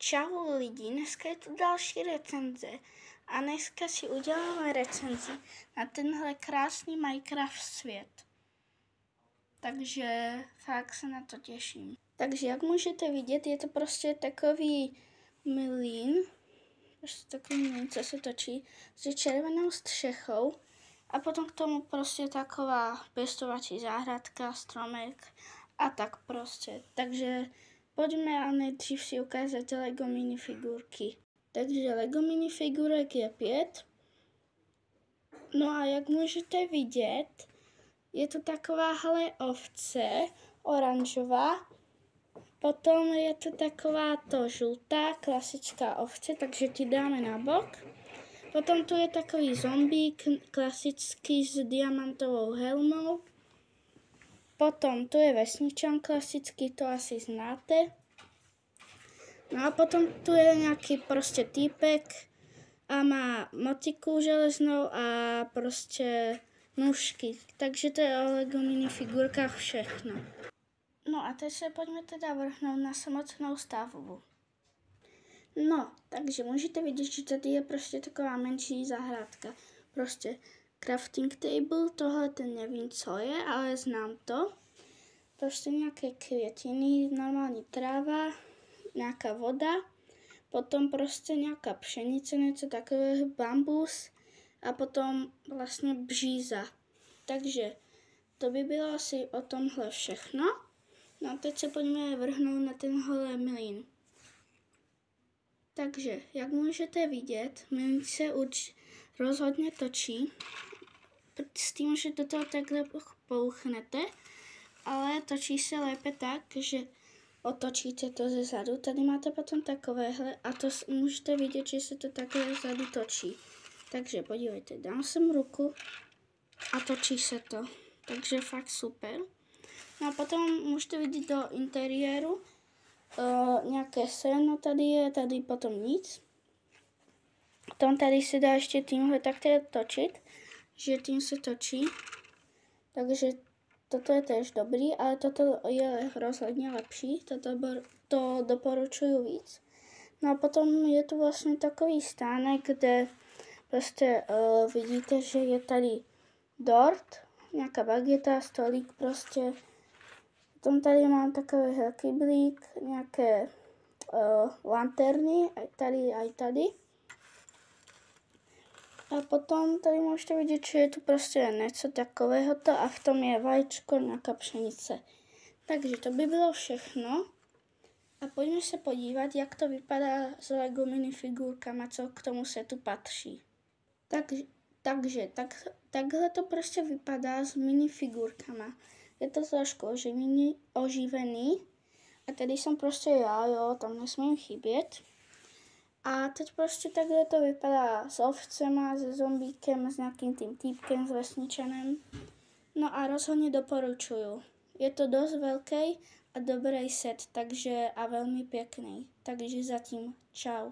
Čau lidi, dneska je tu další recenze a dneska si uděláme recenzi na tenhle krásný Minecraft svět. Takže fakt se na to těším. Takže jak můžete vidět, je to prostě takový mlýn, co se točí s červenou střechou a potom k tomu prostě taková pěstovací zahradka, stromek a tak prostě. Takže pojďme a nejdřív si ukázat Lego minifigurky. Takže Lego minifigurek je 5. No a jak můžete vidět, je to takováhle ovce, oranžová. Potom je to taková to žlutá, klasická ovce, takže ty dáme na bok. Potom tu je takový zombík, klasický s diamantovou helmou. Potom tu je vesničan klasický, to asi znáte. No a potom tu je nějaký prostě týpek a má motiku železnou a prostě nůžky. Takže to je o Lego minifigurkách všechno. No a teď se pojďme teda vrhnout na samotnou stavbu. No, takže můžete vidět, že tady je prostě taková menší zahrádka. Prostě crafting table, tohle ten nevím, co je, ale znám to. Prostě nějaké květiny, normální tráva, nějaká voda, potom prostě nějaká pšenice, něco takového, bambus a potom vlastně bříza. Takže to by bylo asi o tomhle všechno. No a teď se pojďme vrhnout na tenhle mlýn. Takže, jak můžete vidět, mlýn se rozhodně točí, s tím, že do toho takhle pouchnete, ale točí se lépe tak, že otočíte to ze zadu. Tady máte potom takovéhle a to můžete vidět, že se to takhle zadu točí. Takže podívejte, dám sem ruku a točí se to. Takže fakt super. No a potom můžete vidět do interiéru nějaké seno tady je, tady potom nic. Potom tady se dá ještě tímhle takhle točit, že tím se točí. Takže toto je též dobrý, ale toto je rozhodně lepší, to doporučuji víc. No a potom je tu vlastně takový stánek, kde prostě vidíte, že je tady dort, nějaká bageta, stolík prostě. Potom tady mám takový kyblík, nějaké lanterny, aj tady. A potom tady můžete vidět, že je tu prostě něco takového a v tom je vajíčko, nějaká pšenice. Takže to by bylo všechno. A pojďme se podívat, jak to vypadá s Lego minifigurkama, co k tomu setu patří. Takže takhle to prostě vypadá s minifigurkama. Je to trošku oživený. A tady jsem prostě já, tam nesmím chybět. A teď prostě takhle to vypadá s ovcema, se zombíkem, s nějakým tím týpkem, s vesničanem. No a rozhodně doporučuju. Je to dost velký a dobrý set, takže a velmi pěkný. Takže zatím čau.